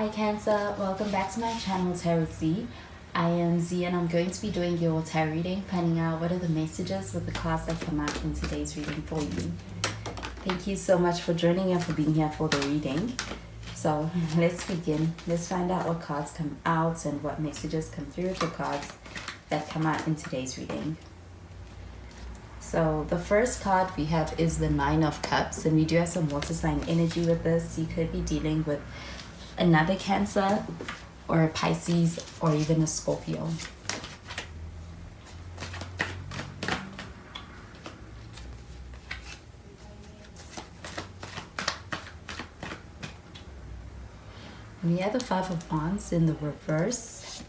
Hi Cancer, welcome back to my channel Tarot Z. I am Z and I'm going to be doing your tarot reading, finding out what are the messages with the cards that come out in today's reading for you. Thank you so much for joining and for being here for the reading. So let's begin. Let's find out what cards come out and what messages come through with the cards that come out in today's reading. So the first card we have is the Nine of Cups, and we do have some water sign energy with this. You could be dealing with another Cancer or a Pisces or even a Scorpio. We have the Five of Wands in the reverse,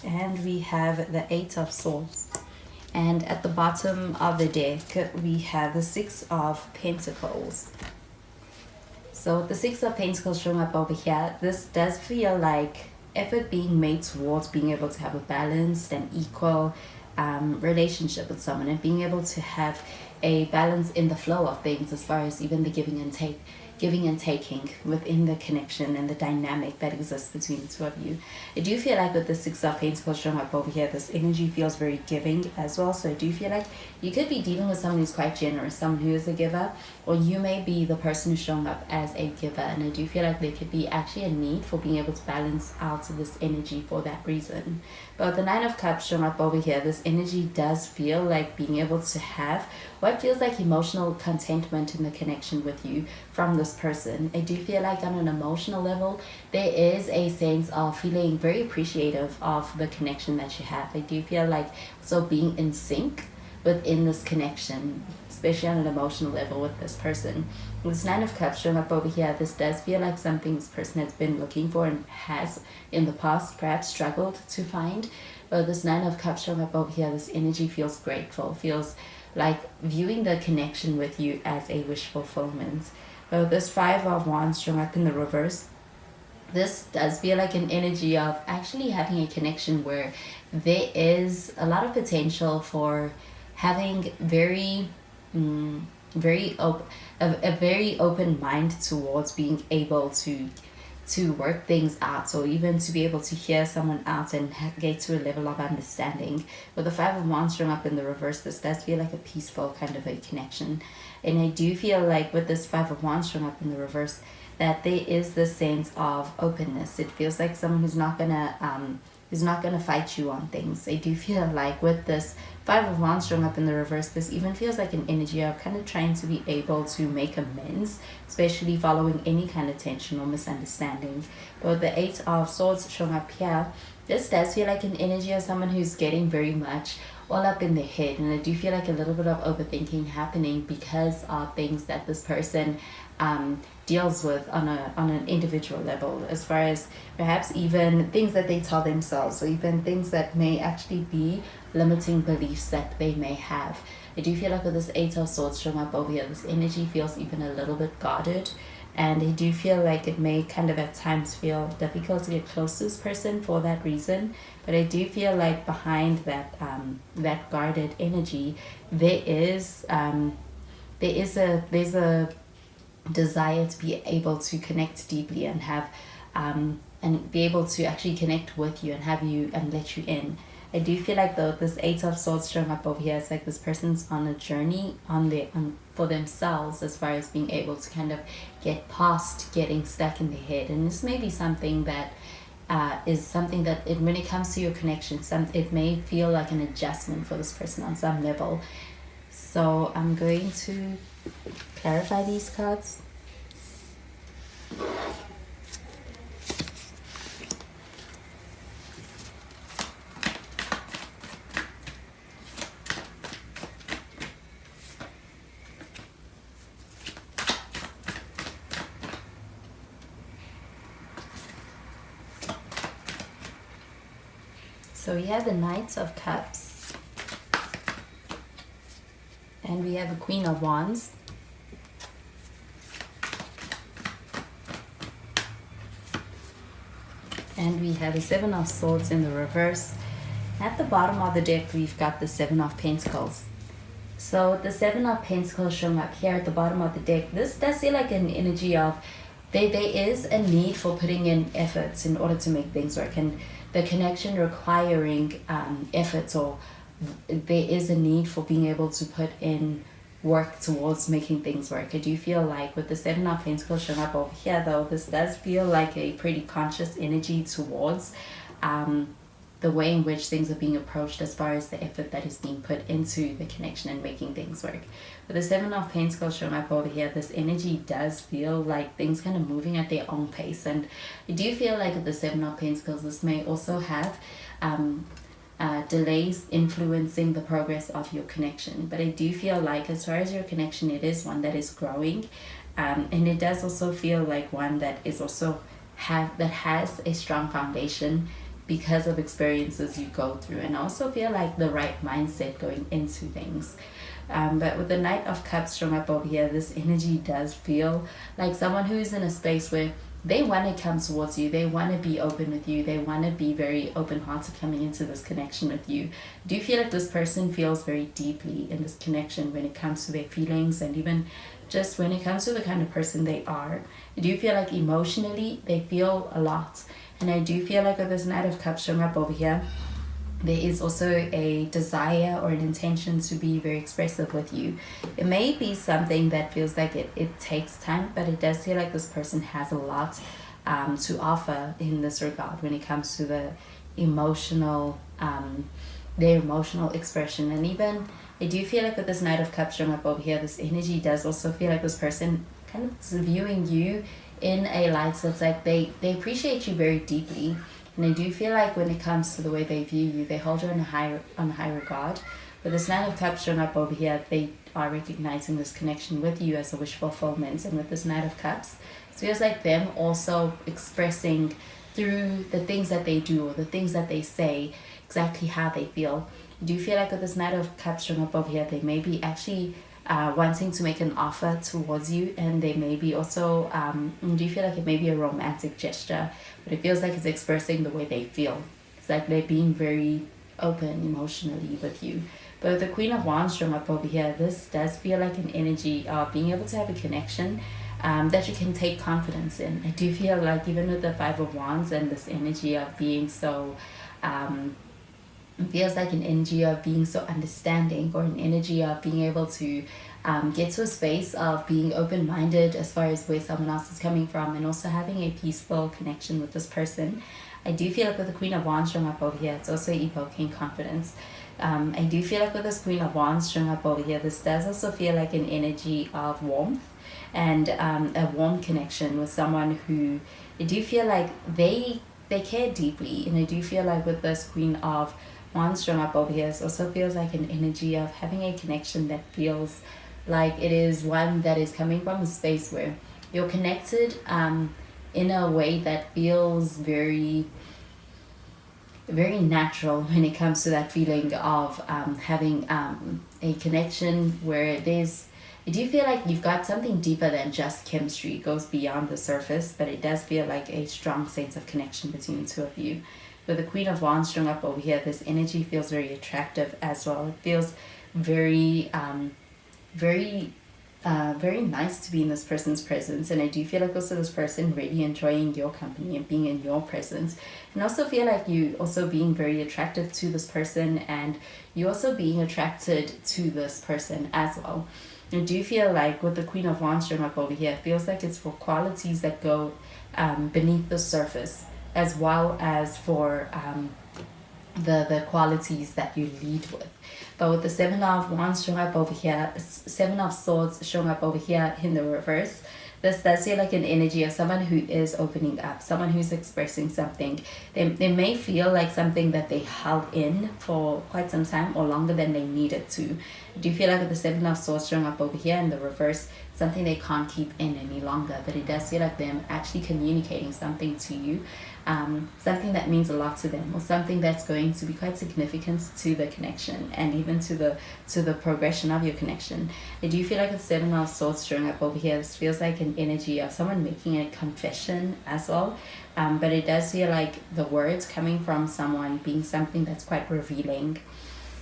and we have the Eight of Swords. And at the bottom of the deck, we have the Six of Pentacles. So the Six of Pentacles showing up over here, this does feel like effort being made towards being able to have a balanced and equal relationship with someone, and being able to have a balance in the flow of things as far as even the giving and taking within the connection and the dynamic that exists between the two of you. I do feel like with the Six of Pentacles showing up over here, this energy feels very giving as well. So I do feel like you could be dealing with someone who's quite generous, someone who is a giver, or you may be the person who's showing up as a giver. And I do feel like there could be actually a need for being able to balance out this energy for that reason. But the Nine of Cups showing up over here, this energy does feel like being able to have what feels like emotional contentment in the connection with you from this person. I do feel like on an emotional level, there is a sense of feeling very appreciative of the connection that you have. I do feel like so being in sync within this connection, especially on an emotional level with this person. With this Nine of Cups showing up over here, this does feel like something this person has been looking for and has in the past perhaps struggled to find. But this Nine of Cups showing up over here, this energy feels grateful, feels like viewing the connection with you as a wish fulfillment. But this Five of Wands showing up in the reverse, this does feel like an energy of actually having a connection where there is a lot of potential for having a very open mind towards being able to work things out, or even to be able to hear someone out and get to a level of understanding. With the Five of Wands showing up in the reverse, this does feel like a peaceful kind of a connection. And I do feel like with this Five of Wands showing up in the reverse, that there is this sense of openness. It feels like someone who's not gonna fight you on things. I do feel like with this Five of Wands showing up in the reverse, this even feels like an energy of kind of trying to be able to make amends, especially following any kind of tension or misunderstanding. But the Eight of Swords showing up here, this does feel like an energy of someone who's getting very much all up in their head. And I do feel like a little bit of overthinking happening because of things that this person deals with on an individual level, as far as perhaps even things that they tell themselves, or even things that may actually be limiting beliefs that they may have. I do feel like with this Eight of Swords showing up over here, this energy feels even a little bit guarded, and I do feel like it may kind of at times feel difficult to get close to this person for that reason. But I do feel like behind that that guarded energy, there's a desire to be able to connect deeply and have and be able to actually connect with you and have you and let you in. I do feel like though this Eight of Swords showing up over here, it's like this person's on a journey for themselves, as far as being able to kind of get past getting stuck in their head. And this may be something that when it comes to your connection, it may feel like an adjustment for this person on some level. So I'm going to clarify these cards. So we have the Knight of Cups, and we have a Queen of Wands, and we have the Seven of Swords in the reverse. At the bottom of the deck, we've got the Seven of Pentacles. So the Seven of Pentacles showing up here at the bottom of the deck, this does feel like an energy of there is a need for putting in efforts in order to make things work, and the connection requiring efforts, or there is a need for being able to put in work towards making things work. I do feel like with the Seven of Pentacles showing up over here, though, this does feel like a pretty conscious energy towards the way in which things are being approached, as far as the effort that is being put into the connection and making things work. With the Seven of Pentacles showing up over here, this energy does feel like things kind of moving at their own pace. And I do feel like with the Seven of Pentacles, this may also have delays influencing the progress of your connection. But I do feel like as far as your connection, it is one that is growing. And it does also feel like one that is also has a strong foundation because of experiences you go through, and also feel like the right mindset going into things. But with the Knight of Cups showing up over here, this energy does feel like someone who is in a space where they want to come towards you, they want to be open with you, they want to be very open-hearted coming into this connection with you. Do you feel like this person feels very deeply in this connection when it comes to their feelings, and even just when it comes to the kind of person they are? Do you feel like emotionally they feel a lot? And I do feel like with this Knight of Cups showing up over here, there is also a desire or an intention to be very expressive with you. It may be something that feels like it takes time, but it does feel like this person has a lot to offer in this regard when it comes to the emotional, their emotional expression. And even I do feel like with this Knight of Cups showing up over here, this energy does also feel like this person kind of is viewing you in a light, so it's like they appreciate you very deeply. And I do feel like when it comes to the way they view you, they hold you in a high regard. But this Knight of Cups showing up over here, they are recognizing this connection with you as a wish fulfillment. And with this Knight of Cups, it feels like them also expressing through the things that they do or the things that they say exactly how they feel. Do you feel like with this Knight of Cups showing up over here, they may be actually wanting to make an offer towards you, and they may be also do you feel like it may be a romantic gesture, but it feels like it's expressing the way they feel. It's like they're being very open emotionally with you. But with the Queen of Wands showing up over here, this does feel like an energy of being able to have a connection that you can take confidence in. I do feel like even with the Five of Wands and this energy of being so it feels like an energy of being so understanding, or an energy of being able to get to a space of being open-minded as far as where someone else is coming from, and also having a peaceful connection with this person. I do feel like with the Queen of Wands showing up over here, it's also evoking confidence. I do feel like with this Queen of Wands showing up over here, this does also feel like an energy of warmth, and a warm connection with someone who I do feel like they care deeply. And I do feel like with this Queen of Wands showing up over here, it also feels like an energy of having a connection that feels like it is one that is coming from a space where you're connected in a way that feels very natural when it comes to that feeling of having a connection where there's, I do feel like you've got something deeper than just chemistry. It goes beyond the surface, but it does feel like a strong sense of connection between the two of you. With the Queen of Wands showing up over here, this energy feels very attractive as well. It feels very nice to be in this person's presence. And I do feel like also this person really enjoying your company and being in your presence. And also feel like you also being very attractive to this person, and you also being attracted to this person as well. I do feel like with the Queen of Wands showing up over here, it feels like it's for qualities that go beneath the surface, as well as for the qualities that you lead with. But with the Seven of Wands showing up over here, Seven of Swords showing up over here in the reverse, this does feel like an energy of someone who is opening up, someone who's expressing something. They may feel like something that they held in for quite some time, or longer than they needed to. Do you feel like with the Seven of Swords showing up over here in the reverse, something they can't keep in any longer, but it does feel like them actually communicating something to you, something that means a lot to them, or something that's going to be quite significant to the connection, and even to the progression of your connection. I do feel like with Seven of Swords showing up over here, this feels like an energy of someone making a confession as well, but it does feel like the words coming from someone being something that's quite revealing.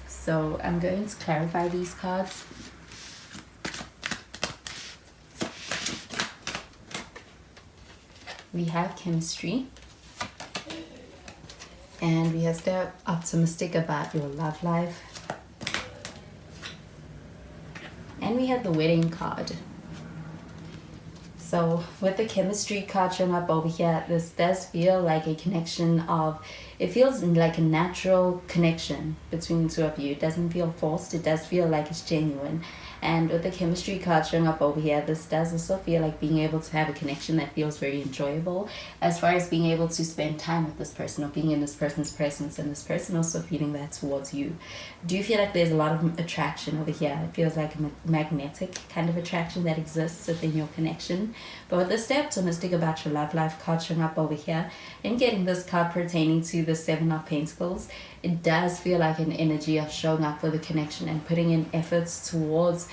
So I'm going to clarify these cards. we have chemistry, and we have stay optimistic about your love life, and we have the wedding card. So with the chemistry card showing up over here, this does feel like a connection of, it feels like a natural connection between the two of you. It doesn't feel forced, it does feel like it's genuine. And with the chemistry card showing up over here, this does also feel like being able to have a connection that feels very enjoyable, as far as being able to spend time with this person or being in this person's presence, and this person also feeling that towards you. Do you feel like there's a lot of attraction over here? It feels like a magnetic kind of attraction that exists within your connection. But with the stay optimistic about your love life card showing up over here, and getting this card pertaining to the Seven of Pentacles, it does feel like an energy of showing up for the connection and putting in efforts towards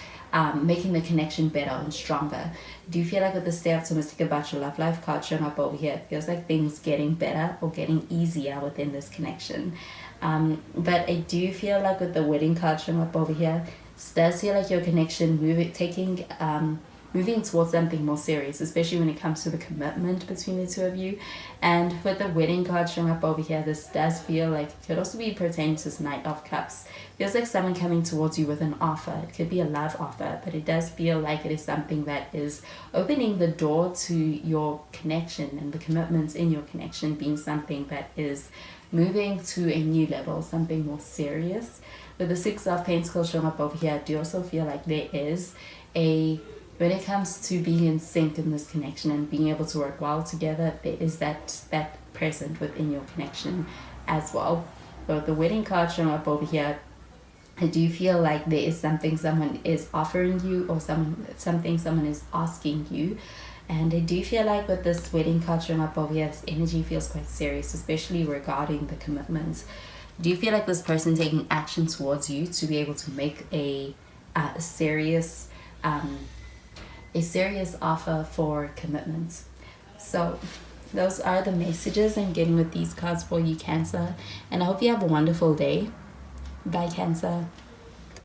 making the connection better and stronger. Do you feel like with the stay optimistic about your love life card showing up over here, it feels like things getting better or getting easier within this connection? But I do feel like with the wedding card showing up over here, it does feel like your connection moving towards something more serious, especially when it comes to the commitment between the two of you. And with the wedding card showing up over here, this does feel like it could also be pertaining to this Knight of Cups. Feels like someone coming towards you with an offer. It could be a love offer, but it does feel like it is something that is opening the door to your connection, and the commitments in your connection being something that is moving to a new level, something more serious. With the Six of Pentacles showing up over here, I do also feel like there is when it comes to being in sync in this connection and being able to work well together, there is that present within your connection as well. But the wedding card showing up over here, I do feel like there is something someone is offering you, or something someone is asking you. And I do feel like with this wedding card showing up over here, this energy feels quite serious, especially regarding the commitments. Do you feel like this person taking action towards you to be able to make a serious offer for commitment? So those are the messages I'm getting with these cards for you, Cancer, and I hope you have a wonderful day. Bye, Cancer.